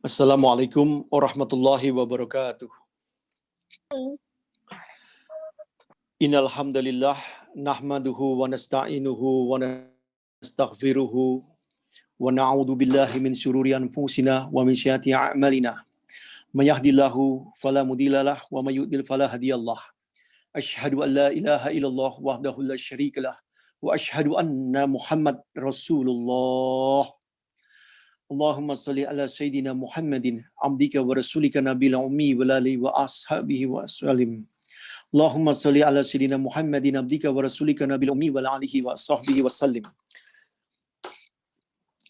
Assalamualaikum warahmatullahi wabarakatuh. Innal hamdalillah nahmaduhu wa nasta'inuhu wa nastaghfiruhu wa na'udzu billahi min shururi anfusina wa min sayyiati a'malina. May yahdihillahu fala mudhillalah wa may yudlil fala hadiyalah. Asyhadu an la ilaha illallah wahdahu la syarikalah wa asyhadu anna Muhammad Rasulullah. Allahumma salli ala Sayyidina Muhammadin abdika wa rasulika nabiyil ummi wa alihi wa ashabihi wa sallim. Allahumma salli ala Sayyidina Muhammadin abdika wa rasulika nabiyil ummi wa alihi wa ashabihi wa sallim.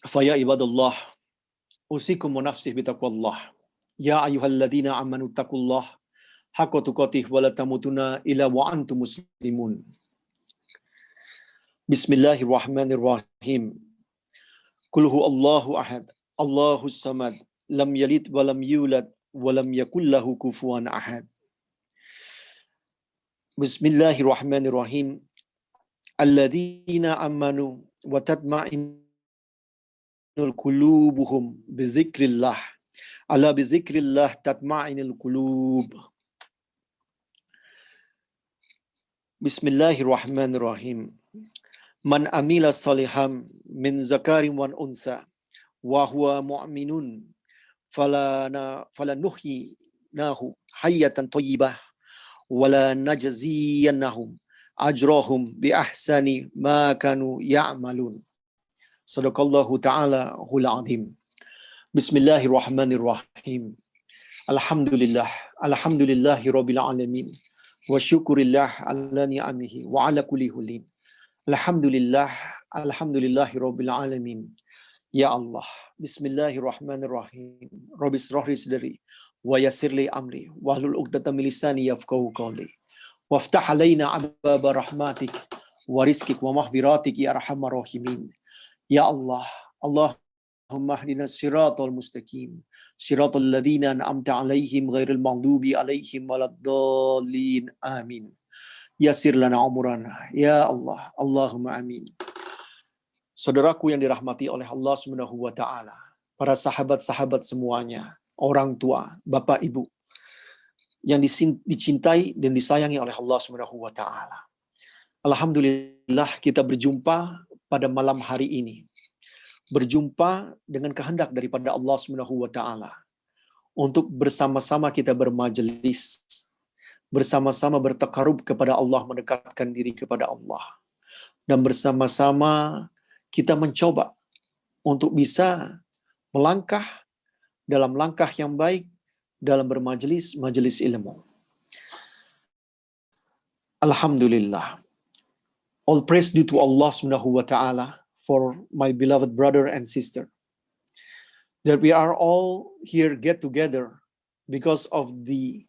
Fa ya ibadallah usikum wa nafsi bitaqwallah. Ya ayyuhalladzina amanu taqullah haqqa tuqatih wa la tamutunna illa wa antum muslimun. Bismillahirrahmanirrahim. Qul huwallahu ahad, Allahus samad, lam yalid wa lam yulad wa lam yakul lahu kufuwan ahad. Bismillahirrahmanirrahim. Alladzina amanu wa tatma'innul qulubuhum bizikrillah. Ala bizikrillah tatma'innul qulub. Bismillahirrahmanirrahim. Man amila saliham min zakarin wan unsa wa huwa mu'minun falanuhyinahu hayatan thayyibah wala najziyannahum ajrahum bi ahsani ma kanu ya'malun. Sadaqallahu ta'ala hul azim. Bismillahirrahmanirrahim. Alhamdulillahi rabbil alamin wa syukurillah ala ni'amihi wa ala kulli hulin. Alhamdulillahi rabbil alamin. Ya Allah, bismillahirrahmanirrahim. Rabbi shrah li sadri wa yassir li amri wahlul 'uqdatam min lisani yafqahu qawli. Waftah alaina abwaaba rahmatik wa rizqik wa maghfiratik ya arhamar rahimin. Ya Allah, Allahumma ihdinas siratal mustaqim. Siratal ladzina an'amta 'alaihim ghairil maghdubi 'alaihim waladdallin. Amin. Yassir lana umurana. Ya Allah, Allahumma amin. Saudaraku yang dirahmati oleh Allah Subhanahu wa taala, para sahabat-sahabat semuanya, orang tua, bapak ibu yang dicintai dan disayangi oleh Allah Subhanahu wa taala. Alhamdulillah kita berjumpa pada malam hari ini. Berjumpa dengan kehendak daripada Allah Subhanahu wa taala untuk bersama-sama kita bermajelis, bersama-sama bertakarub kepada Allah, mendekatkan diri kepada Allah. Dan bersama-sama kita mencoba untuk bisa melangkah dalam langkah yang baik dalam majelis ilmu. Alhamdulillah. All praise due to Allah Subhanahu wa taala for my beloved brother and sister. That we are all here get together because of the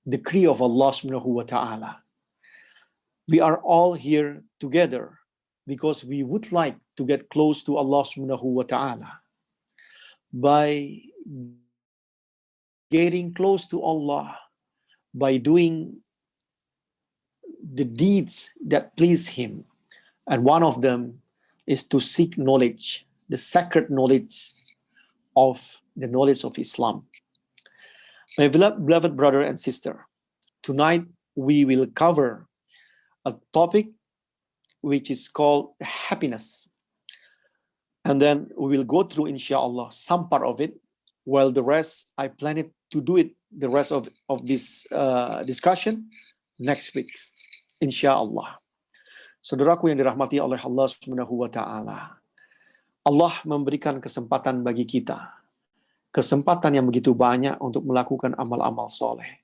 decree of Allah Subhanahu wa ta'ala. We are all here together because we would like to get close to Allah Subhanahu wa ta'ala. By getting close to Allah, by doing the deeds that please Him. And one of them is to seek knowledge, the sacred knowledge of the knowledge of Islam. My beloved brother and sister, tonight we will cover a topic which is called happiness. And then we will go through, inshallah, some part of it, while the rest, I plan it to do it, the rest of this discussion, next week, inshallah. Saudaraku yang dirahmati oleh Allah Subhanahu wa ta'ala, Allah memberikan kesempatan bagi kita, kesempatan yang begitu banyak untuk melakukan amal-amal soleh.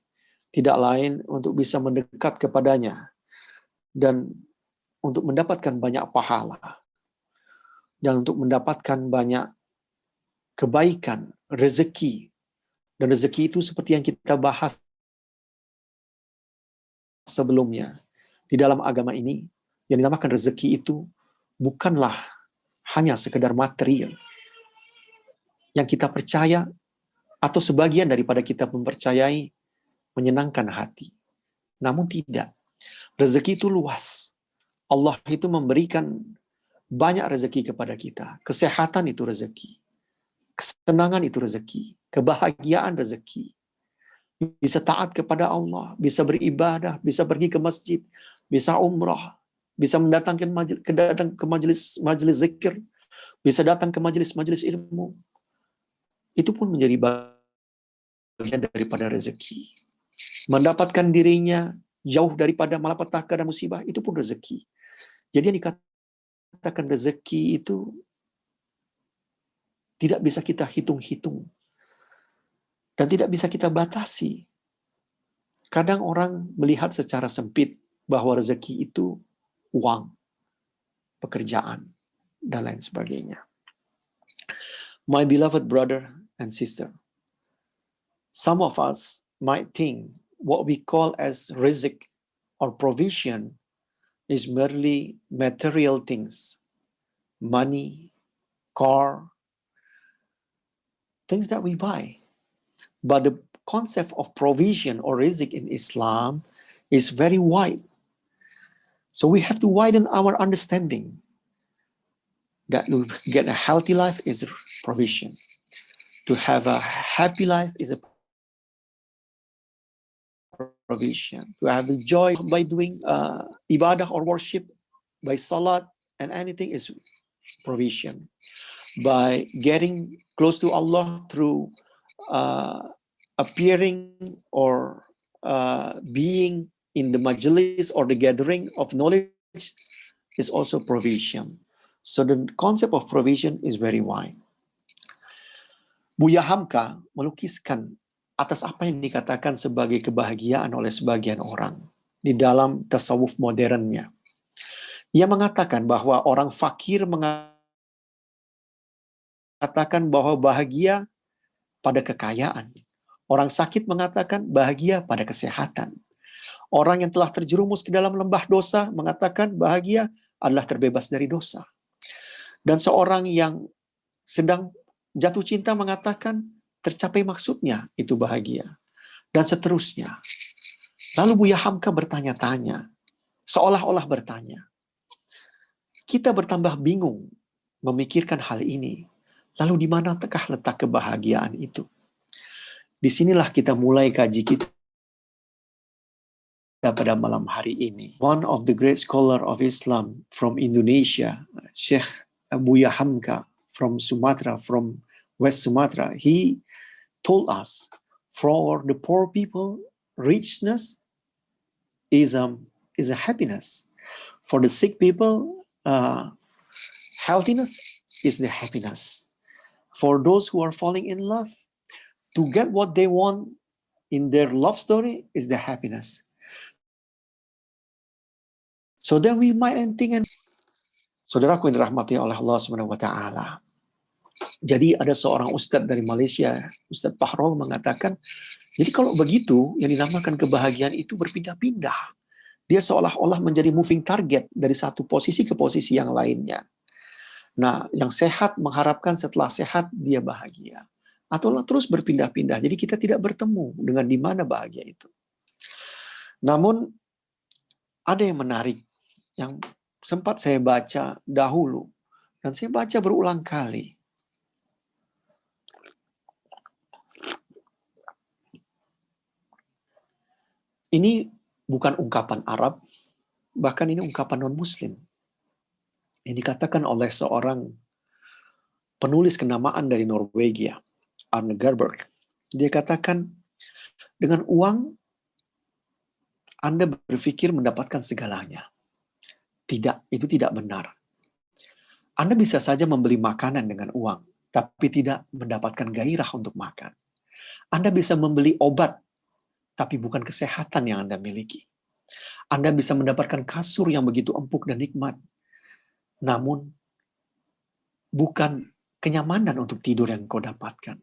Tidak lain untuk bisa mendekat kepadanya dan untuk mendapatkan banyak pahala dan untuk mendapatkan banyak kebaikan, rezeki. Dan rezeki itu seperti yang kita bahas sebelumnya. Di dalam agama ini, yang dinamakan rezeki itu bukanlah hanya sekedar material yang kita percaya atau sebagian daripada kita mempercayai menyenangkan hati. Namun tidak. Rezeki itu luas. Allah itu memberikan banyak rezeki kepada kita. Kesehatan itu rezeki. Kesenangan itu rezeki. kebahagiaan rezeki. Bisa taat kepada Allah, bisa beribadah, bisa pergi ke masjid, bisa umrah, bisa mendatangkan ke majelis zikir, bisa datang ke majelis ilmu. Itu pun menjadi bagian daripada rezeki. Mendapatkan dirinya jauh daripada malapetaka dan musibah, itu pun rezeki. Jadi yang dikatakan rezeki itu tidak bisa kita hitung-hitung dan tidak bisa kita batasi. Kadang orang melihat secara sempit bahwa rezeki itu uang, pekerjaan, dan lain sebagainya. My beloved brother and sister, some of us might think what we call as rizq or provision is merely material things, money, car, things that we buy. But the concept of provision or rizq in Islam is very wide. So we have to widen our understanding that to get a healthy life is provision. To have a happy life is a provision. To have joy by doing ibadah or worship, by salat and anything is provision. By getting close to Allah through appearing or being in the majlis or the gathering of knowledge is also provision. So the concept of provision is very wide. Buya Hamka melukiskan atas apa yang dikatakan sebagai kebahagiaan oleh sebagian orang di dalam tasawuf modernnya. Ia mengatakan bahwa orang fakir mengatakan bahwa bahagia pada kekayaan. Orang sakit mengatakan bahagia pada kesehatan. Orang yang telah terjerumus ke dalam lembah dosa mengatakan bahagia adalah terbebas dari dosa. Dan seorang yang sedang jatuh cinta mengatakan tercapai maksudnya itu bahagia. Dan seterusnya. Lalu Buya Hamka bertanya-tanya, seolah-olah bertanya. Kita bertambah bingung memikirkan hal ini. Lalu di manakah letak kebahagiaan itu? Disinilah kita mulai kaji kita pada malam hari ini. One of the great scholar of Islam from Indonesia, Sheikh Buya Hamka from Sumatra, from West Sumatra, he told us, for the poor people, richness is a happiness. For the sick people, healthiness is the happiness. For those who are falling in love, to get what they want in their love story is the happiness. So then we might think, saudaraku yang dirahmati oleh Allah Subhanahu wa taala. Jadi ada seorang ustadz dari Malaysia, Ustadz Fahrul mengatakan, jadi kalau begitu yang dinamakan kebahagiaan itu berpindah-pindah. Dia seolah-olah menjadi moving target dari satu posisi ke posisi yang lainnya. Nah, yang sehat mengharapkan setelah sehat dia bahagia. Atau terus berpindah-pindah. Jadi kita tidak bertemu dengan di mana bahagia itu. Namun ada yang menarik yang sempat saya baca dahulu dan saya baca berulang kali. Ini bukan ungkapan Arab, bahkan ini ungkapan non-Muslim. Yang dikatakan oleh seorang penulis kenamaan dari Norwegia, Arne Gerberg. Dia katakan, dengan uang Anda berpikir mendapatkan segalanya. Tidak, itu tidak benar. Anda bisa saja membeli makanan dengan uang, tapi tidak mendapatkan gairah untuk makan. Anda bisa membeli obat, tapi bukan kesehatan yang Anda miliki. Anda bisa mendapatkan kasur yang begitu empuk dan nikmat, namun bukan kenyamanan untuk tidur yang kau dapatkan.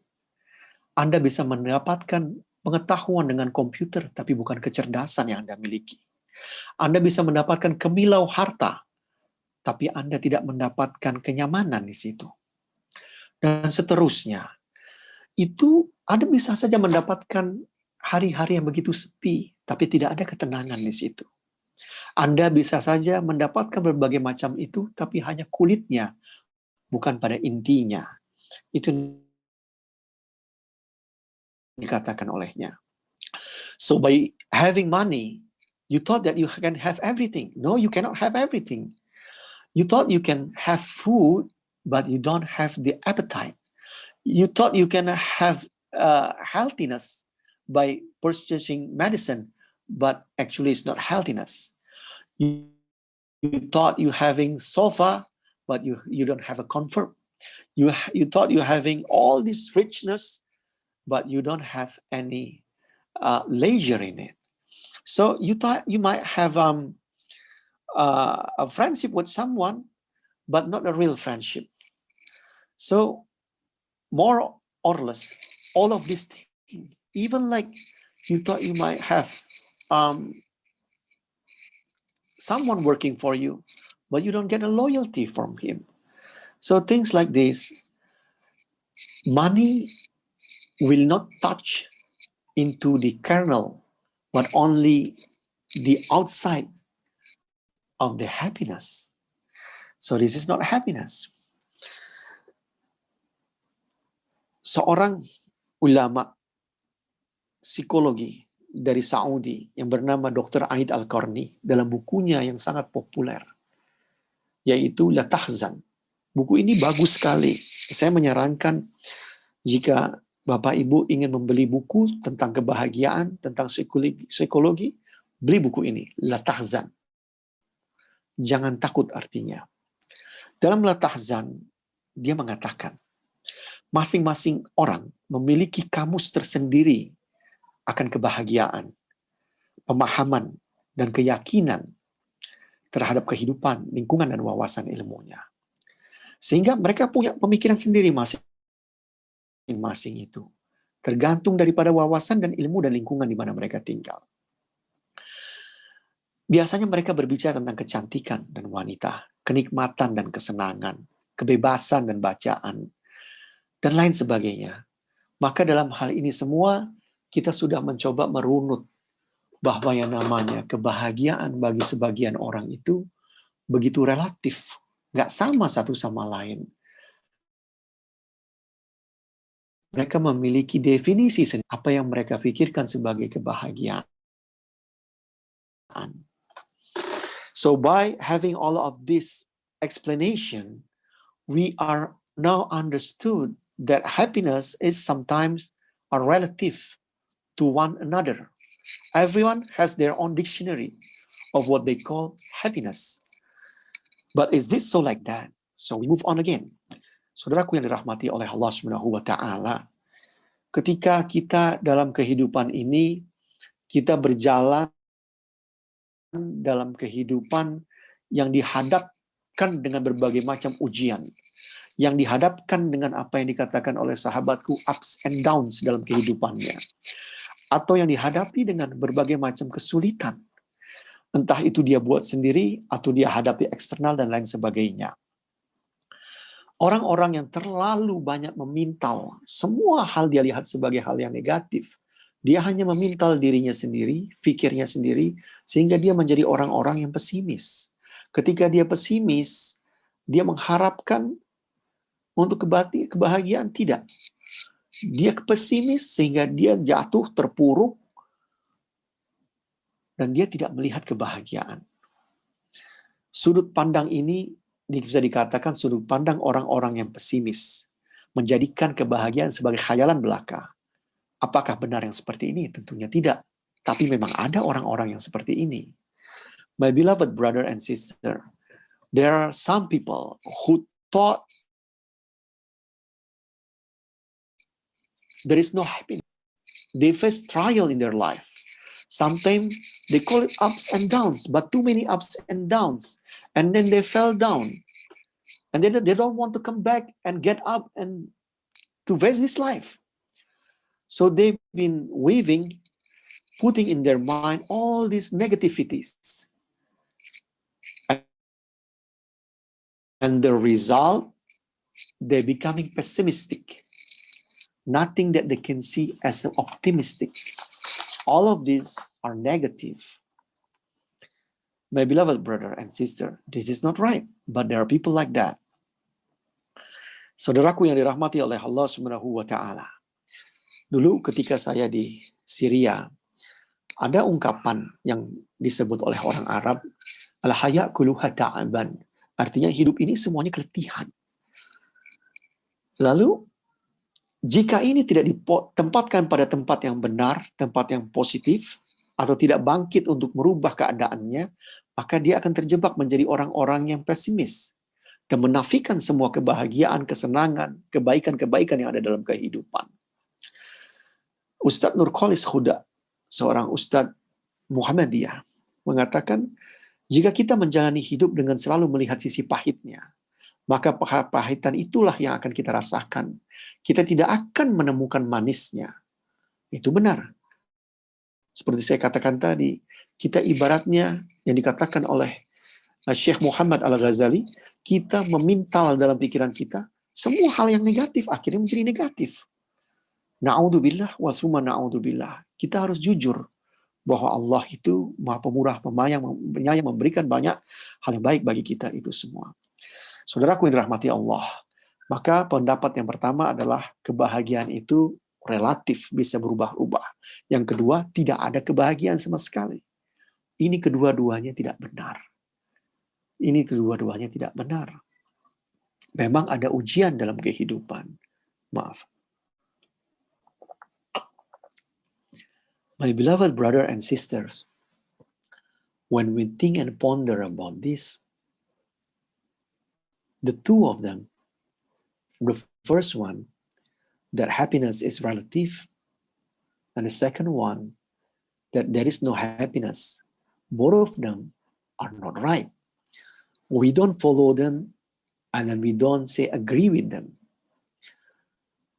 Anda bisa mendapatkan pengetahuan dengan komputer, tapi bukan kecerdasan yang Anda miliki. Anda bisa mendapatkan kemilau harta, tapi Anda tidak mendapatkan kenyamanan di situ. Dan seterusnya. Itu Anda bisa saja mendapatkan hari-hari yang begitu sepi, tapi tidak ada ketenangan di situ. Anda bisa saja mendapatkan berbagai macam itu, tapi hanya kulitnya, bukan pada intinya. Itu dikatakan olehnya. So by having money, you thought that you can have everything. No, you cannot have everything. You thought you can have food, but you don't have the appetite. You thought you can have healthiness by purchasing medicine, but actually it's not healthiness. You thought you having sofa, but you don't have a comfort. You thought you having all this richness, but you don't have any leisure in it. So you thought you might have a friendship with someone, but not a real friendship. So more or less, all of these things, even like you thought you might have someone working for you, but you don't get a loyalty from him. So things like this, money will not touch into the kernel, but only the outside of the happiness. So this is not happiness. Seorang ulama psikologi dari Saudi yang bernama Dr. Aid Al-Qarni dalam bukunya yang sangat populer, yaitu La Tahzan. Buku ini bagus sekali. Saya menyarankan jika Bapak Ibu ingin membeli buku tentang kebahagiaan, tentang psikologi, beli buku ini, La Tahzan. Jangan takut artinya. Dalam La Tahzan, dia mengatakan, masing-masing orang memiliki kamus tersendiri akan kebahagiaan, pemahaman, dan keyakinan terhadap kehidupan, lingkungan, dan wawasan ilmunya. Sehingga mereka punya pemikiran sendiri masing-masing itu. Tergantung daripada wawasan dan ilmu dan lingkungan di mana mereka tinggal. Biasanya mereka berbicara tentang kecantikan dan wanita, kenikmatan dan kesenangan, kebebasan dan bacaan, dan lain sebagainya. Maka dalam hal ini semua, kita sudah mencoba merunut bahwa yang namanya kebahagiaan bagi sebagian orang itu begitu relatif, nggak sama satu sama lain. Mereka memiliki definisi sendiri apa yang mereka pikirkan sebagai kebahagiaan. So by having all of this explanation, we are now understood that happiness is sometimes a relative to one another. Everyone has their own dictionary of what they call happiness. But is this so like that? So we move on again. Saudaraku yang dirahmati oleh Allah Subhanahu wa taala, ketika kita dalam kehidupan ini, kita berjalan dalam kehidupan yang dihadapkan dengan berbagai macam ujian, yang dihadapkan dengan apa yang dikatakan oleh sahabatku ups and downs dalam kehidupannya, atau yang dihadapi dengan berbagai macam kesulitan, entah itu dia buat sendiri atau dia hadapi eksternal dan lain sebagainya. Orang-orang yang terlalu banyak memintal, semua hal dia lihat sebagai hal yang negatif. Dia hanya memintal dirinya sendiri, pikirnya sendiri, sehingga dia menjadi orang-orang yang pesimis. Ketika dia pesimis, dia mengharapkan untuk kebahagiaan, tidak. Dia pesimis sehingga dia jatuh, terpuruk, dan dia tidak melihat kebahagiaan. Sudut pandang ini bisa dikatakan sudut pandang orang-orang yang pesimis, menjadikan kebahagiaan sebagai khayalan belaka. Apakah benar yang seperti ini? Tentunya tidak. Tapi memang ada orang-orang yang seperti ini. My beloved brother and sister, there are some people who thought there is no happiness. They face trial in their life. Sometimes they call it ups and downs, but too many ups and downs. And then they fell down. And then they don't want to come back and get up and to face this life. So they've been weaving, putting in their mind all these negativities. And the result, they're becoming pessimistic. Nothing that they can see as optimistic. All of these are negative. My beloved brother and sister, this is not right, but there are people like that. Saudaraku yang dirahmati oleh Allah Subhanahu wa taala. Dulu ketika saya di Syria, ada ungkapan yang disebut oleh orang Arab, al-haya kuluha ta'aban. Artinya hidup ini semuanya keletihan. Lalu, jika ini tidak ditempatkan pada tempat yang benar, tempat yang positif, atau tidak bangkit untuk merubah keadaannya, maka dia akan terjebak menjadi orang-orang yang pesimis dan menafikan semua kebahagiaan, kesenangan, kebaikan-kebaikan yang ada dalam kehidupan. Ustadz Nurkolis Huda, seorang Ustadz Muhammadiyah, mengatakan, jika kita menjalani hidup dengan selalu melihat sisi pahitnya, maka pahitan itulah yang akan kita rasakan. Kita tidak akan menemukan manisnya. Itu benar. Seperti saya katakan tadi, kita ibaratnya yang dikatakan oleh Syekh Muhammad Al-Ghazali, kita memintal dalam pikiran kita, semua hal yang negatif akhirnya menjadi negatif. Na'udzubillah wa summa na'udzubillah. Kita harus jujur bahwa Allah itu Maha Pemurah, Penyayang, memberikan banyak hal yang baik bagi kita itu semua. Saudaraku yang dirahmati Allah, maka pendapat yang pertama adalah kebahagiaan itu relatif, bisa berubah-ubah. Yang kedua, tidak ada kebahagiaan sama sekali. Ini kedua-duanya tidak benar. Ini kedua-duanya tidak benar. Memang ada ujian dalam kehidupan. Maaf. My beloved brother and sisters, when we think and ponder about this, the two of them, the first one, that happiness is relative, and the second one, that there is no happiness, both of them are not right. We don't follow them, and then we don't say agree with them.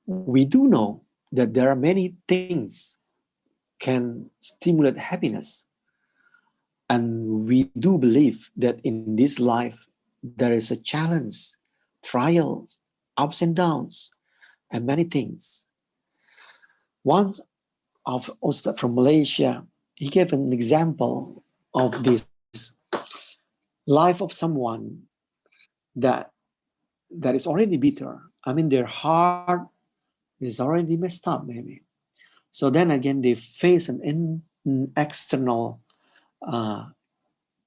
We do know that there are many things can stimulate happiness. And we do believe that in this life, there is a challenge, trials, ups and downs, and many things. One of Ustad from Malaysia, he gave an example of this life of someone that is already bitter. I mean, their heart is already messed up, maybe. So then again, they face an external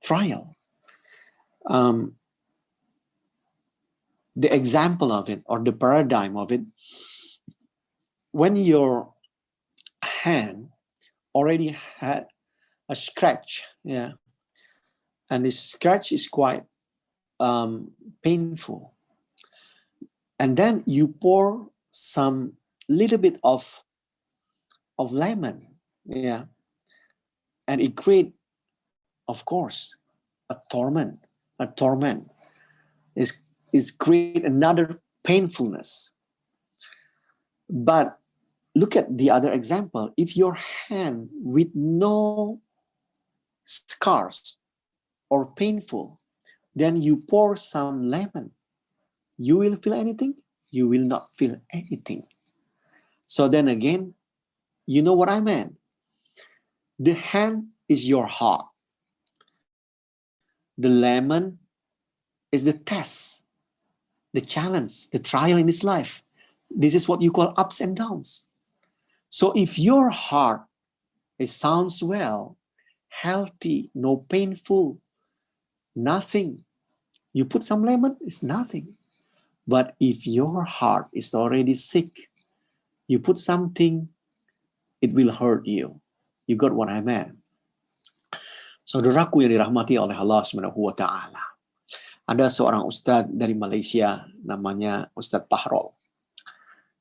trial. The example of it, or the paradigm of it, when your hand already had a scratch, yeah, and the scratch is quite painful, and then you pour some little bit of lemon, yeah, and it create, of course, a torment. Is create another painfulness. But look at the other example. If your hand with no scars or painful, then you pour some lemon, you will feel anything? You will not feel anything. So then again, you know what I meant. The hand is your heart. The lemon is the test, the challenge, the trial in this life. This is what you call ups and downs. So if your heart sounds well, healthy, no painful, nothing, you put some lemon, it's nothing. But if your heart is already sick, you put something, it will hurt you. You got what I meant. Saudaraku yang dirahmati oleh Allah Subhanahu wa Ta'ala. Ada seorang ustadz dari Malaysia, namanya Ustadz Pahrol.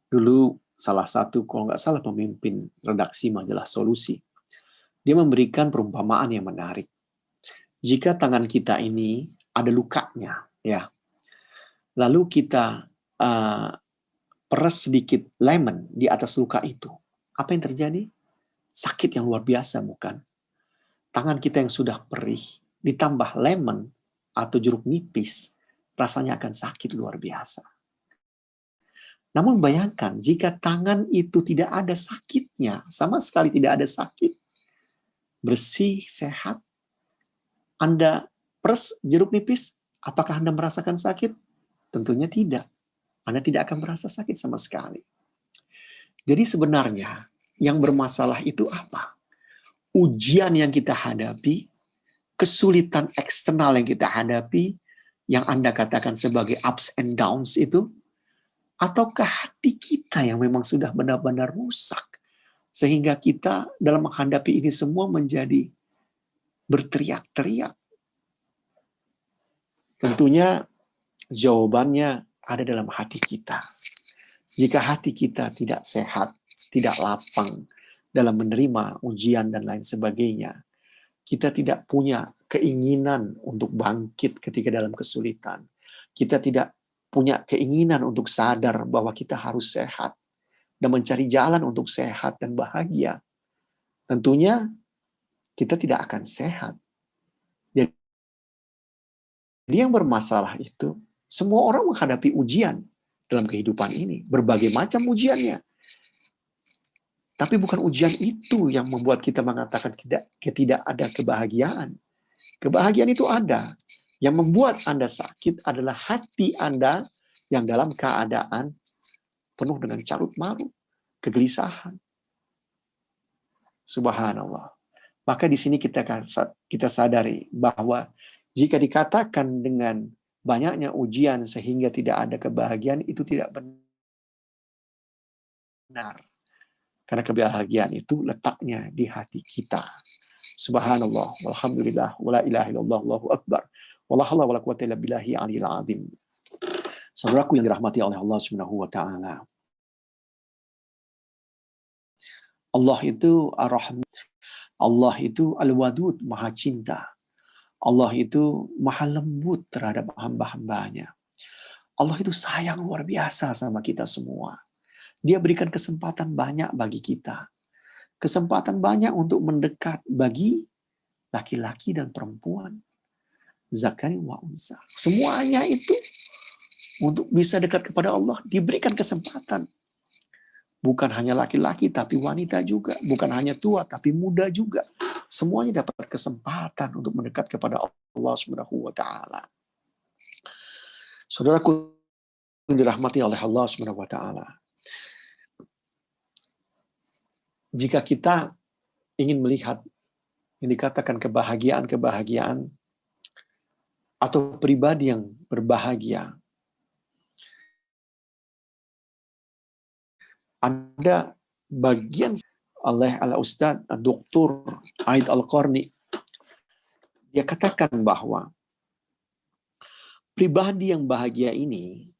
Dulu salah satu, kalau nggak salah, pemimpin redaksi majalah Solusi. Dia memberikan perumpamaan yang menarik. Jika tangan kita ini ada lukanya, ya, lalu kita peres sedikit lemon di atas luka itu, apa yang terjadi? Sakit yang luar biasa, bukan? Tangan kita yang sudah perih, ditambah lemon atau jeruk nipis, rasanya akan sakit luar biasa. Namun bayangkan, jika tangan itu tidak ada sakitnya, sama sekali tidak ada sakit, bersih, sehat, Anda peres jeruk nipis, apakah Anda merasakan sakit? Tentunya tidak. Anda tidak akan merasa sakit sama sekali. Jadi sebenarnya yang bermasalah itu apa? Ujian yang kita hadapi, kesulitan eksternal yang kita hadapi, yang Anda katakan sebagai ups and downs itu, ataukah hati kita yang memang sudah benar-benar rusak, sehingga kita dalam menghadapi ini semua menjadi berteriak-teriak? Tentunya jawabannya ada dalam hati kita. Jika hati kita tidak sehat, tidak lapang dalam menerima ujian dan lain sebagainya, kita tidak punya keinginan untuk bangkit ketika dalam kesulitan. Kita tidak punya keinginan untuk sadar bahwa kita harus sehat dan mencari jalan untuk sehat dan bahagia. Tentunya kita tidak akan sehat. Jadi yang bermasalah itu, semua orang menghadapi ujian dalam kehidupan ini. Berbagai macam ujiannya. Tapi bukan ujian itu yang membuat kita mengatakan tidak ada kebahagiaan. Kebahagiaan itu ada. Yang membuat Anda sakit adalah hati Anda yang dalam keadaan penuh dengan carut marut, kegelisahan. Subhanallah. Maka di sini kita sadari bahwa jika dikatakan dengan banyaknya ujian sehingga tidak ada kebahagiaan, itu tidak benar. Karena kebahagiaan itu letaknya di hati kita. Subhanallah, walhamdulillah, wala ilaha illallah, Allahu akbar. Wala haula wala quwwata illa billahi aliyil azim. Saudaraku yang dirahmati oleh Allah Subhanahu wa taala. Allah itu Ar-Rahman. Allah itu Al-Wadud, Maha Cinta. Allah itu Maha Lembut terhadap hamba-hambanya. Allah itu sayang luar biasa sama kita semua. Dia berikan kesempatan banyak bagi kita. Kesempatan banyak untuk mendekat bagi laki-laki dan perempuan. Zakari wa unsa. Semuanya itu untuk bisa dekat kepada Allah diberikan kesempatan. Bukan hanya laki-laki tapi wanita juga. Bukan hanya tua tapi muda juga. Semuanya dapat kesempatan untuk mendekat kepada Allah Subhanahu wa taala. Saudaraku yang dirahmati oleh Allah Subhanahu wa taala. Jika kita ingin melihat yang dikatakan kebahagiaan atau pribadi yang berbahagia, ada bagian oleh Al-Ustadz Dr. Aid Al-Qarni. Dia katakan bahwa pribadi yang bahagia ini,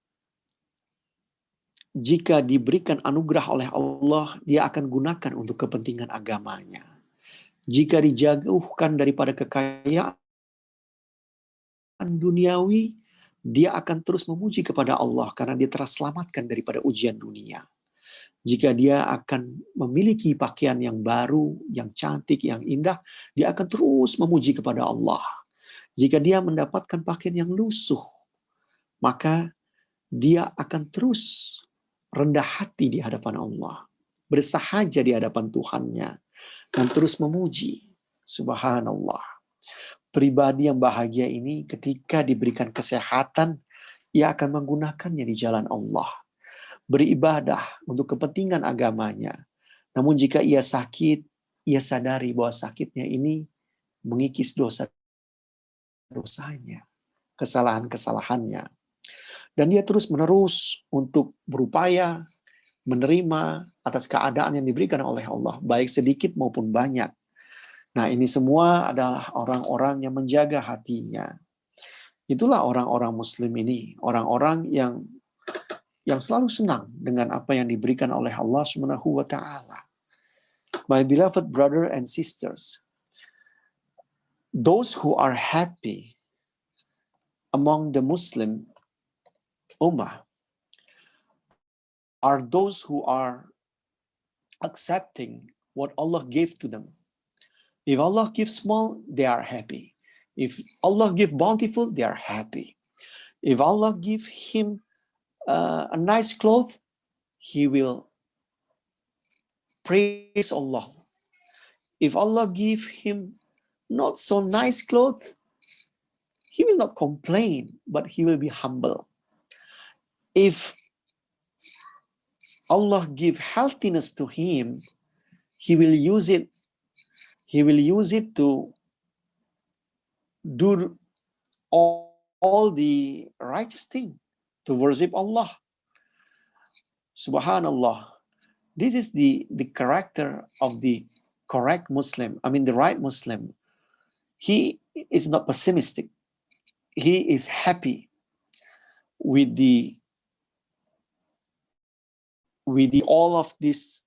jika diberikan anugerah oleh Allah, dia akan gunakan untuk kepentingan agamanya. Jika dijauhkan daripada kekayaan duniawi, dia akan terus memuji kepada Allah karena dia telah selamatkan daripada ujian dunia. Jika dia akan memiliki pakaian yang baru, yang cantik, yang indah, dia akan terus memuji kepada Allah. Jika dia mendapatkan pakaian yang lusuh, maka dia akan terus rendah hati di hadapan Allah, bersahaja di hadapan Tuhannya, dan terus memuji. Subhanallah. Pribadi yang bahagia ini ketika diberikan kesehatan, ia akan menggunakannya di jalan Allah. Beribadah untuk kepentingan agamanya. Namun jika ia sakit, ia sadari bahwa sakitnya ini mengikis dosa-dosanya, kesalahan-kesalahannya. Dan dia terus-menerus untuk berupaya menerima atas keadaan yang diberikan oleh Allah, baik sedikit maupun banyak. Nah, ini semua adalah orang-orang yang menjaga hatinya. Itulah orang-orang Muslim ini, orang-orang yang selalu senang dengan apa yang diberikan oleh Allah Subhanahu wa taala. My beloved brother and sisters, those who are happy among the Muslim ummah are those who are accepting what Allah gave to them. If Allah gives small, they are happy. If Allah give bountiful, they are happy. If Allah give him a nice cloth, he will praise Allah. If Allah give him not so nice clothes, he will not complain, but he will be humble. If Allah give healthiness to him, he will use it. He will use it to do all the righteous thing, to worship Allah. Subhanallah. This is the character of the correct Muslim. I mean, the right Muslim. He is not pessimistic. He is happy with the all of this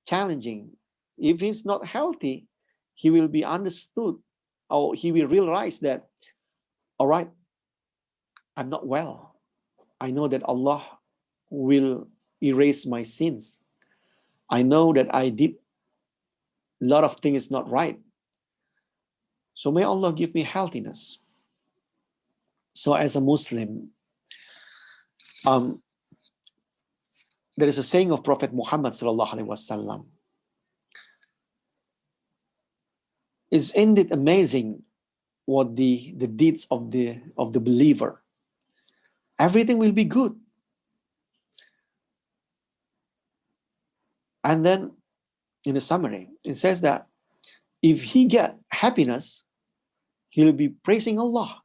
challenging. If he's not healthy, he will be understood, or he will realize that, all right, I'm not well. I know that Allah will erase my sins. I know that I did a lot of things not right. So may Allah give me healthiness. So as a Muslim, there is a saying of Prophet Muhammad sallallahu alaihi wasallam. It's indeed amazing what the deeds of the believer. Everything will be good. And then in the summary, it says that if he get happiness, he'll be praising Allah,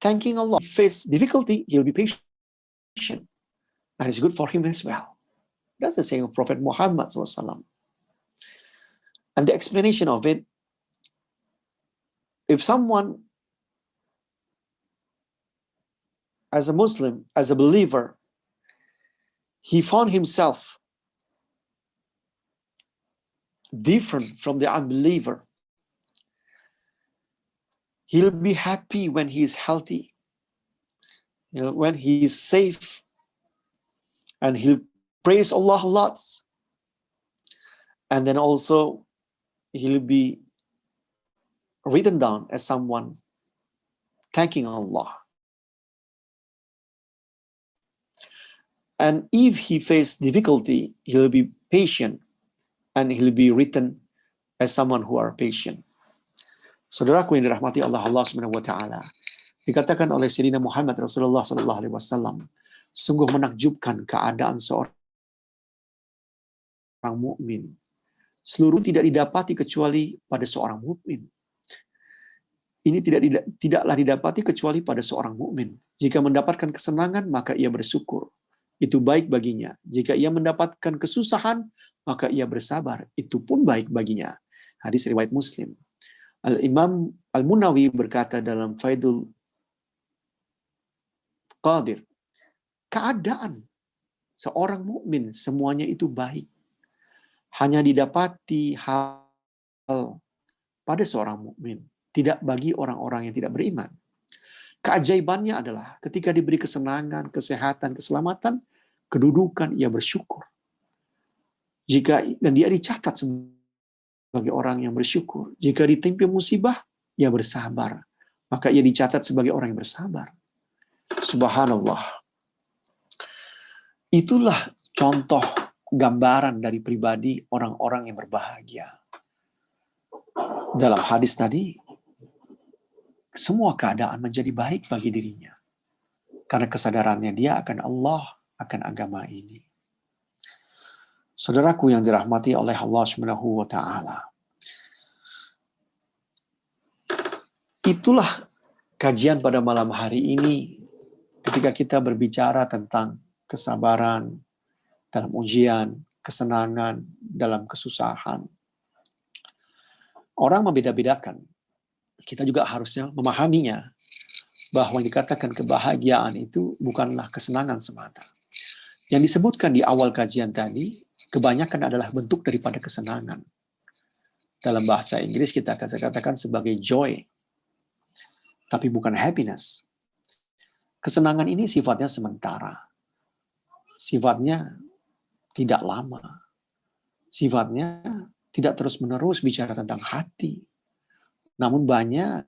thanking Allah. If he face difficulty, he'll be patient. And it's good for him as well. That's the saying of Prophet Muhammad SAW. And the explanation of it, if someone, as a Muslim, as a believer, he found himself different from the unbeliever, he'll be happy when he is healthy, when he is safe, and he'll praise Allah lots. And then also he'll be written down as someone thanking Allah. And if he faces difficulty, he'll be patient, and he'll be written as someone who are patient. Saudaraku yang dirahmati Allah Subhanahu wa taala, dikatakan oleh Sayyidina Muhammad Rasulullah sallallahu alaihi wasallam, sungguh menakjubkan keadaan seorang mukmin. Seluruh tidak didapati kecuali pada seorang mukmin. Ini tidaklah didapati kecuali pada seorang mukmin. Jika mendapatkan kesenangan, maka ia bersyukur. Itu baik baginya. Jika ia mendapatkan kesusahan, maka ia bersabar. Itu pun baik baginya. Hadis riwayat Muslim. Al-Imam Al-Munawi berkata dalam Faidul Qadir, keadaan seorang mukmin semuanya itu baik. Hanya didapati hal pada seorang mukmin, tidak bagi orang-orang yang tidak beriman. Keajaibannya adalah ketika diberi kesenangan, kesehatan, keselamatan, kedudukan, ia bersyukur. Dan dia dicatat sebagai orang yang bersyukur. Jika ditimpa musibah, ia bersabar. Maka ia dicatat sebagai orang yang bersabar. Subhanallah. Itulah contoh gambaran dari pribadi orang-orang yang berbahagia. Dalam hadis tadi, semua keadaan menjadi baik bagi dirinya. Karena kesadarannya dia akan Allah, akan agama ini. Saudaraku yang dirahmati oleh Allah Subhanahu wa taala. Itulah kajian pada malam hari ini ketika kita berbicara tentang kesabaran dalam ujian, kesenangan dalam kesusahan. Orang membeda-bedakan. Kita juga harusnya memahaminya bahwa yang dikatakan kebahagiaan itu bukanlah kesenangan semata. Yang disebutkan di awal kajian tadi, kebanyakan adalah bentuk daripada kesenangan. Dalam bahasa Inggris kita akan katakan sebagai joy, tapi bukan happiness. Kesenangan ini sifatnya sementara. Sifatnya tidak lama. Sifatnya tidak terus-menerus bicara tentang hati. Namun banyak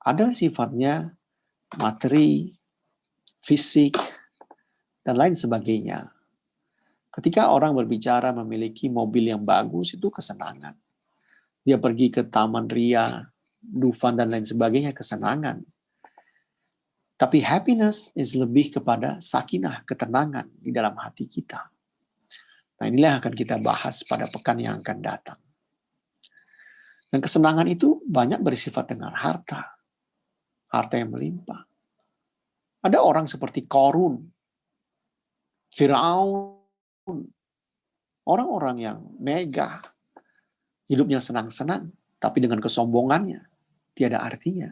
adalah sifatnya materi, fisik, dan lain sebagainya. Ketika orang berbicara memiliki mobil yang bagus, itu kesenangan. Dia pergi ke Taman Ria, Dufan, dan lain sebagainya, kesenangan. Tapi happiness is lebih kepada sakinah, ketenangan di dalam hati kita. Nah, inilah yang akan kita bahas pada pekan yang akan datang. Dan kesenangan itu banyak bersifat dengan harta. Harta yang melimpah. Ada orang seperti Qarun, Firaun, orang-orang yang megah, hidupnya senang-senang, tapi dengan kesombongannya tiada artinya.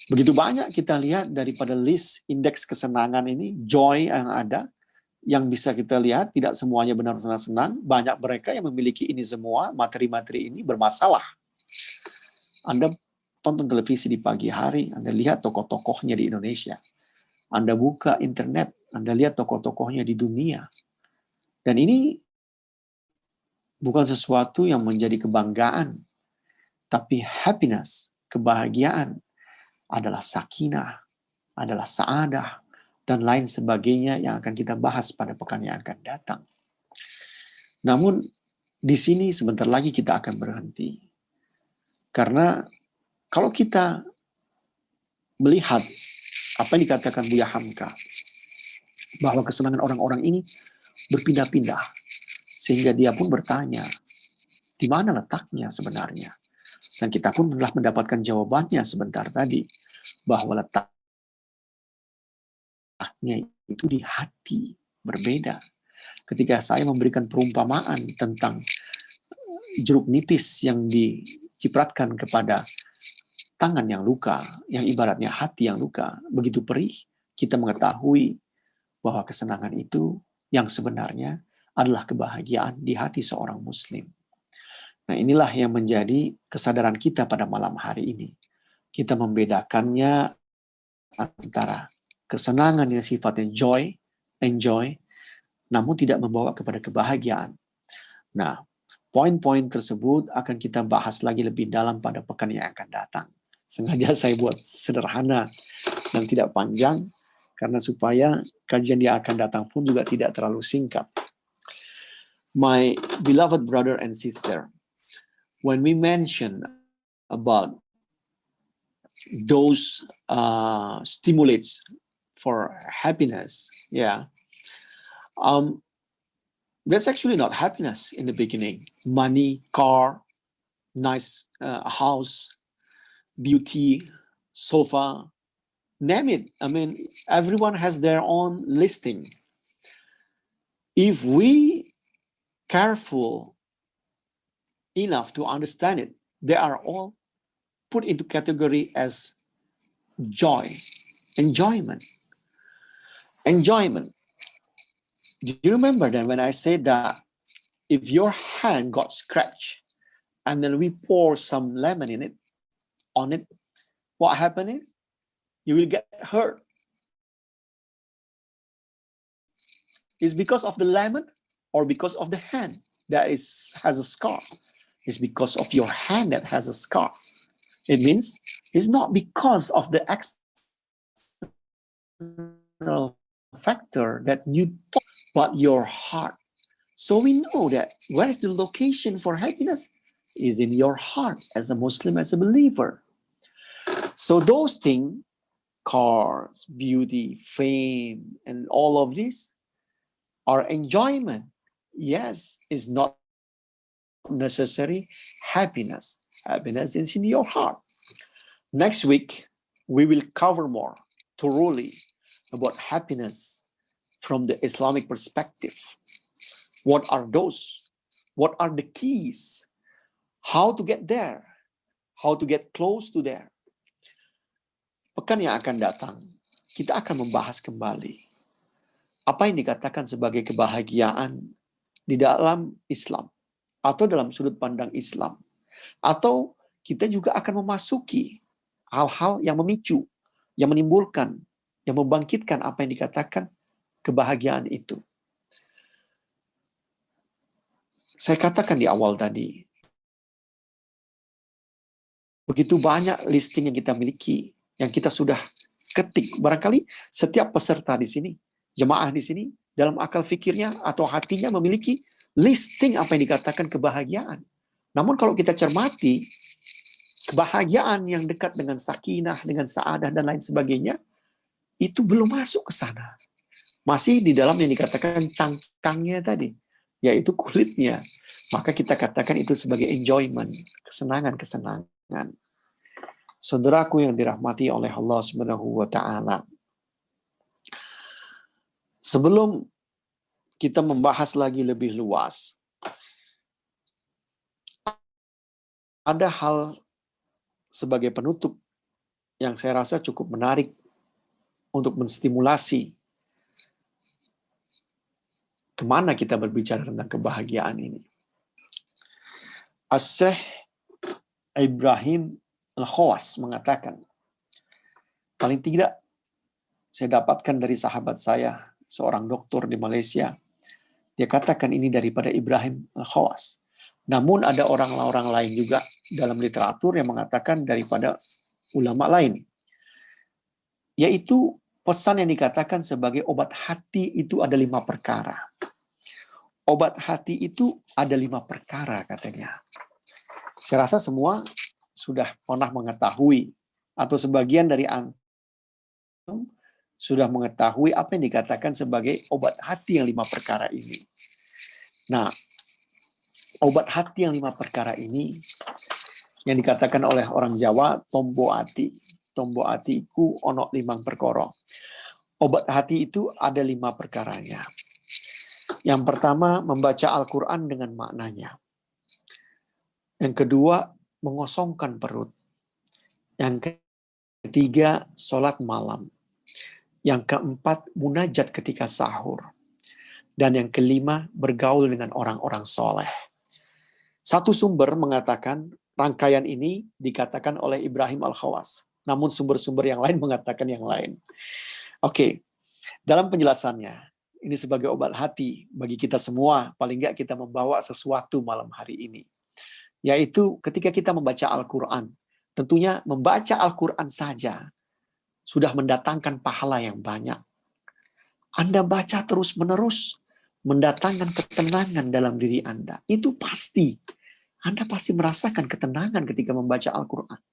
Begitu banyak kita lihat daripada list indeks kesenangan ini, joy yang ada, yang bisa kita lihat tidak semuanya benar-benar senang. Banyak mereka yang memiliki ini semua, materi-materi ini bermasalah. Anda tonton televisi di pagi hari, Anda lihat tokoh-tokohnya di Indonesia. Anda buka internet, Anda lihat tokoh-tokohnya di dunia. Dan ini bukan sesuatu yang menjadi kebanggaan, tapi happiness, kebahagiaan, adalah sakinah, adalah saadah, dan lain sebagainya yang akan kita bahas pada pekan yang akan datang. Namun, di sini sebentar lagi kita akan berhenti. Karena kalau kita melihat apa yang dikatakan Buya Hamka, bahwa kesenangan orang-orang ini berpindah-pindah, sehingga dia pun bertanya, di mana letaknya sebenarnya? Dan kita pun telah mendapatkan jawabannya sebentar tadi, bahwa letaknya itu di hati, berbeda. Ketika saya memberikan perumpamaan tentang jeruk nipis yang dicipratkan kepada tangan yang luka, yang ibaratnya hati yang luka, begitu perih, kita mengetahui bahwa kesenangan itu yang sebenarnya adalah kebahagiaan di hati seorang muslim. Nah, inilah yang menjadi kesadaran kita pada malam hari ini. Kita membedakannya antara kesenangan yang sifatnya joy, enjoy, namun tidak membawa kepada kebahagiaan. Nah, poin-poin tersebut akan kita bahas lagi lebih dalam pada pekan yang akan datang. Sengaja saya buat sederhana dan tidak panjang, karena supaya kajian yang akan datang pun juga tidak terlalu singkat. My beloved brother and sister, when we mention about those stimulates for happiness, that's actually not happiness in the beginning. Money, car, nice house, beauty, sofa, name it. I mean, everyone has their own listing. If we careful enough to understand it, they are all put into category as joy, enjoyment. Enjoyment. Do you remember then when I said that if your hand got scratched and then we pour some lemon on it, what happened is you will get hurt. Is because of the lemon or because of the hand that has a scar? It's because of your hand that has a scar. It means it's not because of the external factor that you thought, but your heart. So we know that where is the location for happiness? Is in your heart as a Muslim, as a believer. So those things, cars, beauty, fame, and all of this are enjoyment. Yes, it's not necessary happiness. Happiness is in your heart. Next week, we will cover more thoroughly about happiness from the Islamic perspective. What are those? What are the keys? How to get there? How to get close to there? Pekan yang akan datang, kita akan membahas kembali apa yang dikatakan sebagai kebahagiaan di dalam Islam atau dalam sudut pandang Islam. Atau kita juga akan memasuki hal-hal yang memicu, yang menimbulkan, yang membangkitkan apa yang dikatakan kebahagiaan itu. Saya katakan di awal tadi, begitu banyak listing yang kita miliki, yang kita sudah ketik. Barangkali setiap peserta di sini, jemaah di sini, dalam akal fikirnya atau hatinya memiliki listing apa yang dikatakan kebahagiaan. Namun kalau kita cermati, kebahagiaan yang dekat dengan sakinah, dengan saadah dan lain sebagainya, itu belum masuk ke sana. Masih di dalam yang dikatakan cangkangnya tadi, yaitu kulitnya. Maka kita katakan itu sebagai enjoyment, kesenangan-kesenangan. Saudaraku yang dirahmati oleh Allah Subhanahu wa taala. Sebelum kita membahas lagi lebih luas, ada hal sebagai penutup yang saya rasa cukup menarik untuk menstimulasi kemana kita berbicara tentang kebahagiaan ini. As-Syekh Ibrahim Al-Khawas mengatakan, paling tidak saya dapatkan dari sahabat saya, seorang dokter di Malaysia, dia katakan ini daripada Ibrahim Al-Khawas. Namun ada orang-orang lain juga dalam literatur yang mengatakan daripada ulama lain. Yaitu pesan yang dikatakan sebagai obat hati itu ada 5 perkara. Obat hati itu ada 5 perkara katanya. Saya rasa semua sudah pernah mengetahui atau sebagian dari antum sudah mengetahui apa yang dikatakan sebagai obat hati yang 5 perkara ini. Nah, obat hati yang 5 perkara ini yang dikatakan oleh orang Jawa tombo ati. Tombo ati iku ono 5 perkara. Obat hati itu ada 5 perkaranya. Yang pertama, membaca Al-Quran dengan maknanya. Yang kedua, mengosongkan perut. Yang ketiga, sholat malam. Yang keempat, munajat ketika sahur. Dan yang kelima, bergaul dengan orang-orang soleh. Satu sumber mengatakan, rangkaian ini dikatakan oleh Ibrahim Al-Khawas. Namun sumber-sumber yang lain mengatakan yang lain. Oke, dalam penjelasannya, ini sebagai obat hati bagi kita semua, paling nggak kita membawa sesuatu malam hari ini. Yaitu ketika kita membaca Al-Quran. Tentunya membaca Al-Quran saja sudah mendatangkan pahala yang banyak. Anda baca terus-menerus, mendatangkan ketenangan dalam diri Anda. Itu pasti. Anda pasti merasakan ketenangan ketika membaca Al-Quran.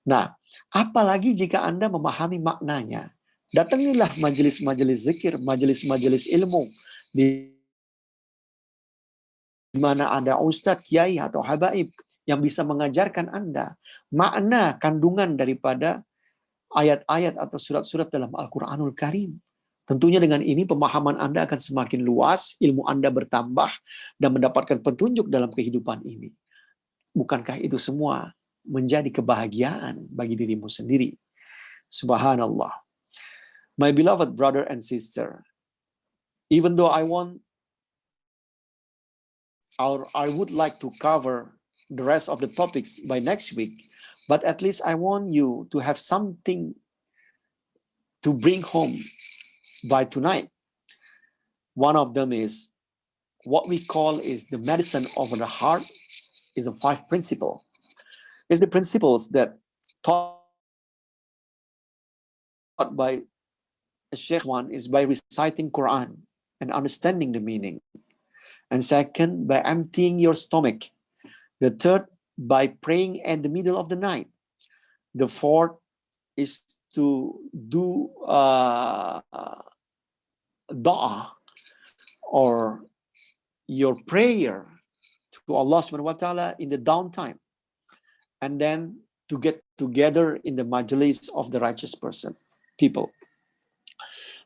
Nah, apalagi jika Anda memahami maknanya. Datangilah majelis-majelis zikir, majelis-majelis ilmu. Di mana ada ustadz, kiai, atau habaib yang bisa mengajarkan Anda makna kandungan daripada ayat-ayat atau surat-surat dalam Al-Quranul Karim. Tentunya dengan ini pemahaman Anda akan semakin luas, ilmu Anda bertambah, dan mendapatkan petunjuk dalam kehidupan ini. Bukankah itu semua menjadi kebahagiaan bagi dirimu sendiri? Subhanallah. My beloved brother and sister, even though I would like to cover the rest of the topics by next week, but at least I want you to have something to bring home by tonight. One of them is what we call is the medicine of the heart is a 5 principle. It's the principles that taught by Sheikh. One is by reciting Quran and understanding the meaning. And second, by emptying your stomach. The third, by praying at the middle of the night. The fourth is to do dua or your prayer to Allah subhanahu wa ta'ala in the downtime. And then to get together in the majlis of the righteous people.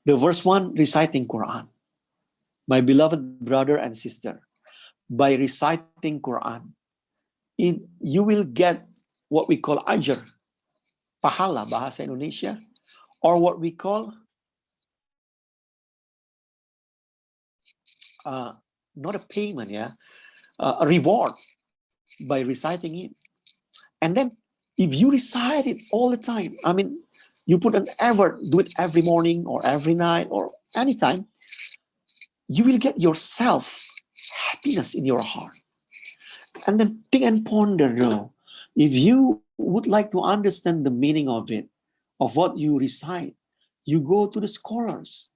The verse 1, reciting Quran. My beloved brother and sister, by reciting Quran, you will get what we call ajr, pahala bahasa Indonesia, or what we call not a payment, a reward by reciting it. And then if you recite it all the time, I mean, you put an effort, do it every morning or every night or anytime, you will get yourself happiness in your heart. And then think and ponder, if you would like to understand the meaning of it, of what you recite, you go to the scholars,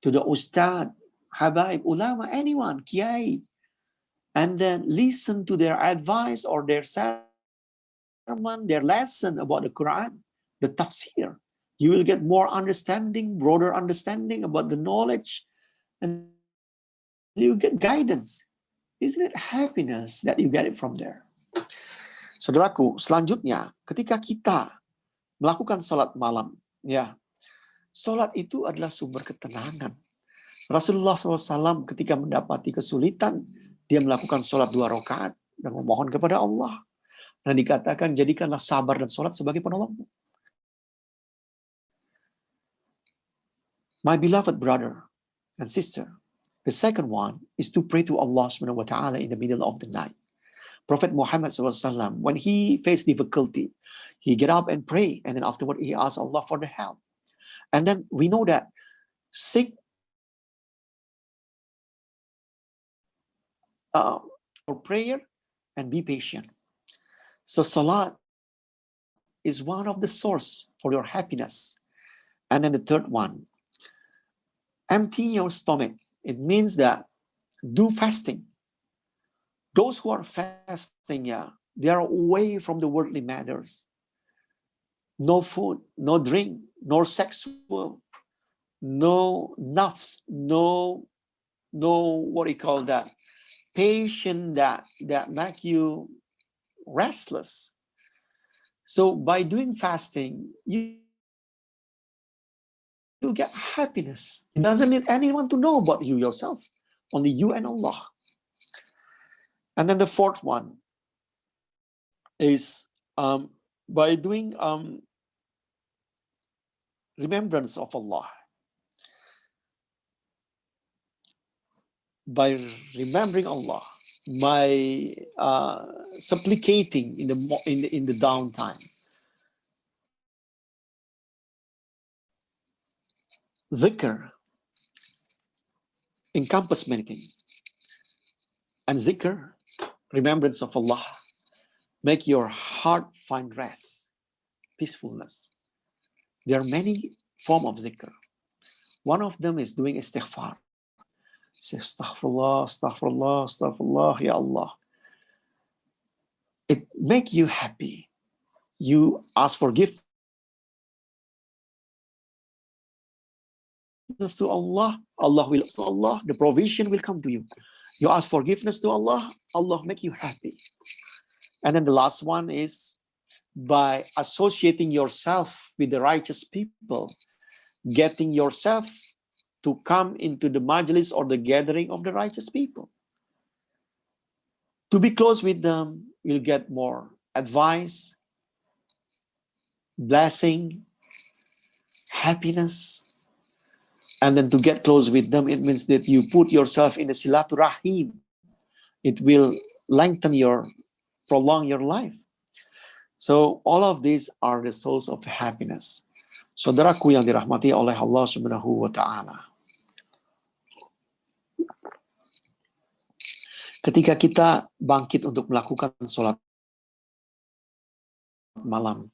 to the ustad, habaib, ulama, anyone, kiai, and then listen to their advice or their their lesson about the Quran, the tafsir. You will get more understanding, broader understanding about the knowledge, and you get guidance. Isn't it happiness that you get it from there? Saudaraku, selanjutnya, ketika kita melakukan sholat malam, ya, sholat itu adalah sumber ketenangan. Rasulullah SAW ketika mendapati kesulitan, dia melakukan sholat 2 rakaat dan memohon kepada Allah. Dan dikatakan, jadikanlah sabar dan sholat sebagai penolongmu. My beloved brother and sister, the second one is to pray to Allah subhanahu wa ta'ala in the middle of the night. Prophet Muhammad SAW, when he faced difficulty, he get up and pray, and then afterward he asked Allah for the help. And then we know that seek for prayer and be patient. So salat is one of the source for your happiness. And then the third one, empty your stomach. It means that do fasting. Those who are fasting, they are away from the worldly matters. No food, no drink, no sexual, no nafs, no what do you call that? Patient that make you restless. So by doing fasting, you get happiness. It doesn't need anyone to know about you yourself. Only you and Allah. And then the fourth one is by doing remembrance of Allah. By remembering Allah, by supplicating in the downtime. Zikr encompass many things. And zikr, remembrance of Allah, make your heart find rest, peacefulness. There are many forms of zikr. One of them is doing istighfar. Say, astaghfirullah, astaghfirullah, astaghfirullah, ya Allah. It make you happy. You ask forgiveness to Allah, the provision will come to you. You ask forgiveness to Allah, Allah make you happy. And then the last one is by associating yourself with the righteous people, getting yourself to come into the majlis or the gathering of the righteous people. To be close with them, you'll get more advice, blessing, happiness. And then to get close with them, it means that you put yourself in the silaturahim. It will prolong your life. So all of these are the source of happiness. Saudaraku yang dirahmati oleh Allah Subhanahu wa Ta'ala. Ketika kita bangkit untuk melakukan sholat malam,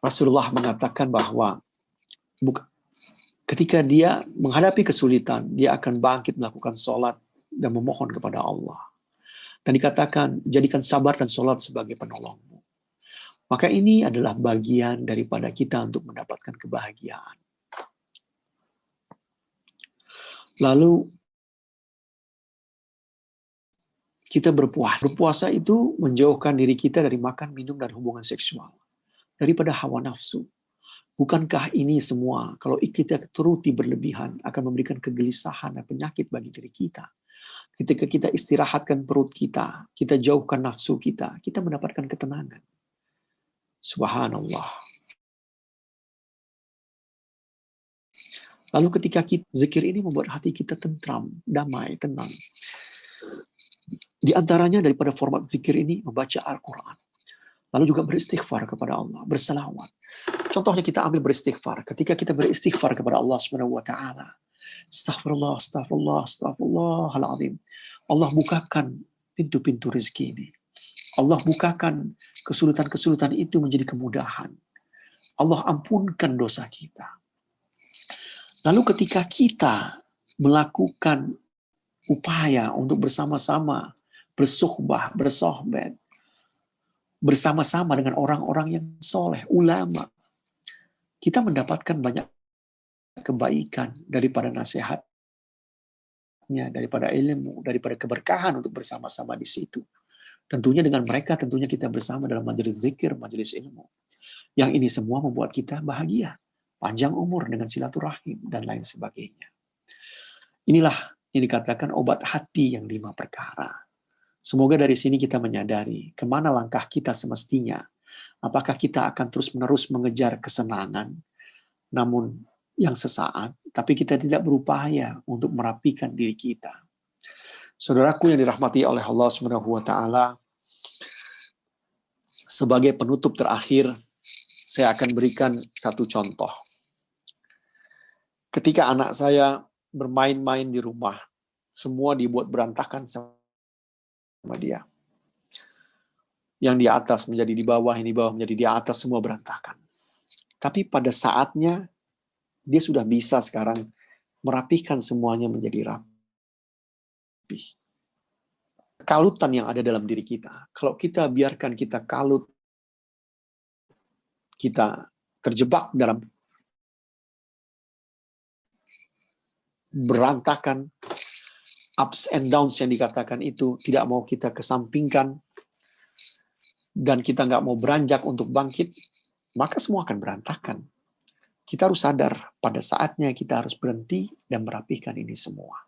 Rasulullah mengatakan bahwa ketika dia menghadapi kesulitan, dia akan bangkit melakukan sholat dan memohon kepada Allah. Dan dikatakan, jadikan sabar dan sholat sebagai penolongmu. Maka ini adalah bagian daripada kita untuk mendapatkan kebahagiaan. Lalu, kita berpuasa. Berpuasa itu menjauhkan diri kita dari makan, minum, dan hubungan seksual. Daripada hawa nafsu. Bukankah ini semua, kalau kita turuti berlebihan, akan memberikan kegelisahan dan penyakit bagi diri kita. Ketika kita istirahatkan perut kita, kita jauhkan nafsu kita mendapatkan ketenangan. Subhanallah. Lalu ketika zikir ini membuat hati kita tentram, damai, tenang. Di antaranya daripada format zikir ini membaca Al-Quran. Lalu juga beristighfar kepada Allah, bersalawat. Contohnya kita ambil beristighfar. Ketika kita beristighfar kepada Allah Subhanahu wa Ta'ala. Astaghfirullah, astaghfirullah, astaghfirullahaladzim. Allah bukakan pintu-pintu rezeki ini. Allah bukakan kesulitan-kesulitan itu menjadi kemudahan. Allah ampunkan dosa kita. Lalu ketika kita melakukan upaya untuk bersama-sama bersohbah, bersohbet, bersama-sama dengan orang-orang yang soleh, ulama, kita mendapatkan banyak kebaikan daripada nasihatnya, daripada ilmu, daripada keberkahan untuk bersama-sama di situ. Tentunya dengan mereka, tentunya kita bersama dalam majelis zikir, majelis ilmu. Yang ini semua membuat kita bahagia, panjang umur dengan silaturahim, dan lain sebagainya. Inilah yang dikatakan obat hati yang 5 perkara. Semoga dari sini kita menyadari kemana langkah kita semestinya. Apakah kita akan terus-menerus mengejar kesenangan, namun yang sesaat, tapi kita tidak berupaya untuk merapikan diri kita. Saudaraku yang dirahmati oleh Allah Subhanahu wa taala, sebagai penutup terakhir, saya akan berikan satu contoh. Ketika anak saya bermain-main di rumah, semua dibuat berantakan sama dia. Yang di atas menjadi di bawah, yang di bawah menjadi di atas, semua berantakan. Tapi pada saatnya, dia sudah bisa sekarang merapikan semuanya menjadi rapi. Kalutan yang ada dalam diri kita, kalau kita biarkan kita kalut, kita terjebak dalam berantakan, ups and downs yang dikatakan itu, tidak mau kita kesampingkan, dan kita nggak mau beranjak untuk bangkit, maka semua akan berantakan. Kita harus sadar, pada saatnya kita harus berhenti dan merapikan ini semua.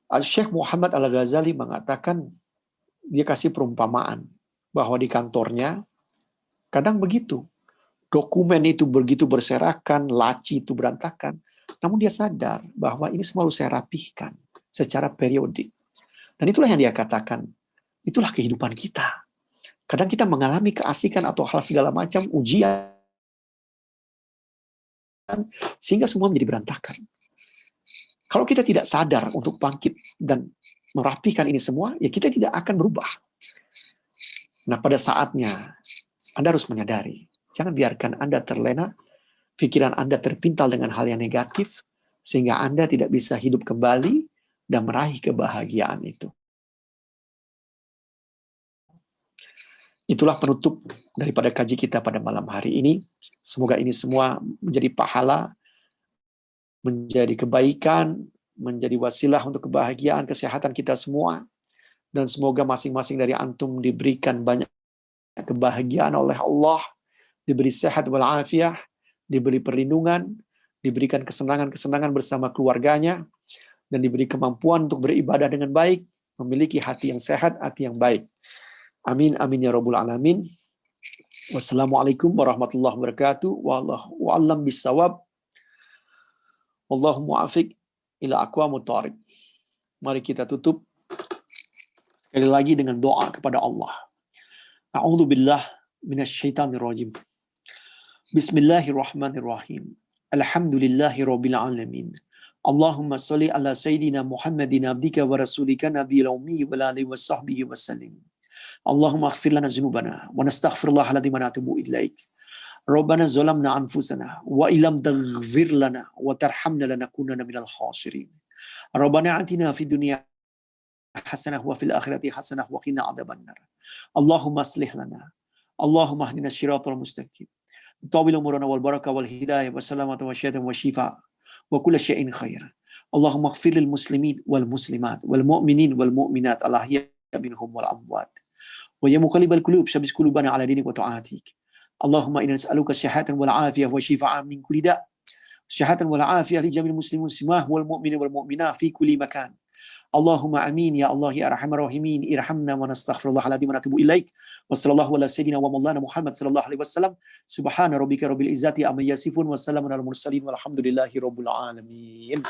Syekh Muhammad Al-Ghazali mengatakan, dia kasih perumpamaan, bahwa di kantornya, kadang begitu, dokumen itu begitu berserakan, laci itu berantakan, namun dia sadar bahwa ini semua harus saya rapihkan secara periodik. Dan itulah yang dia katakan, itulah kehidupan kita. Kadang kita mengalami keasikan atau hal segala macam, ujian, sehingga semua menjadi berantakan. Kalau kita tidak sadar untuk bangkit dan merapikan ini semua, ya kita tidak akan berubah. Nah, pada saatnya, Anda harus menyadari, jangan biarkan Anda terlena, pikiran Anda terpintal dengan hal yang negatif, sehingga Anda tidak bisa hidup kembali dan meraih kebahagiaan itu. Itulah penutup daripada kaji kita pada malam hari ini. Semoga ini semua menjadi pahala, menjadi kebaikan, menjadi wasilah untuk kebahagiaan, kesehatan kita semua. Dan semoga masing-masing dari antum diberikan banyak kebahagiaan oleh Allah, diberi sehat walafiat, diberi perlindungan, diberikan kesenangan-kesenangan bersama keluarganya, dan diberi kemampuan untuk beribadah dengan baik, memiliki hati yang sehat, hati yang baik. Amin, amin ya rabbul alamin. Wassalamualaikum warahmatullahi wabarakatuh. Wallahu a'lam bissawab. Wallahu muwaffiq ila aqwamut thoriq. Mari kita tutup sekali lagi dengan doa kepada Allah. A'udzu billah minasyaitonir rajim. Bismillahirrahmanirrahim. Alhamdulillahirabbil alamin. Allahumma shalli ala sayidina Muhammadin abdika wa rasulika nabiyil ummi wa alihi washabbihi wasallim. Allahumma ighfir lana dzunubana wa nastaghfirullah alladzi wa natubu ilaik. Rabbana zalamna anfusana wa illam taghfir lana wa tarhamna lanakunanna minal khasirin. Rabbana atina fid dunya hasanah wa fil akhirati hasanah wa qina adzabannar. Allahumma aslih lana. Allahumma hdina shiratal mustaqim. Tawil umurana wal barakah wal hidayah wa salamata wa syaitan wa shifa wa kullu syai'in khair. Allahumma ighfir lil muslimin wal muslimat wal mu'minin wal mu'minat al ahya minhum wal amwat. Wa ya muqallibal qulub shabbis qulubana ala dinik wa ta'atik. Allahumma inna nas'aluka syahatan wal afiyah wa shifaan min kulli da'. Syahatan wal afiyah li jamil muslimin simah wal mu'minin wal mu'minah fi kulli makan. Allahumma amin ya Allah ya arhamar rahimin irhamna wa nastaghfirullah aladzim wa natubu ilaik. Wa sallallahu ala sayyidina wa maulana Muhammad sallallahu alaihi wasallam. Subhana rabbika rabbil izzati amma yasifun wa salamun alal mursalin walhamdulillahi rabbil alamin.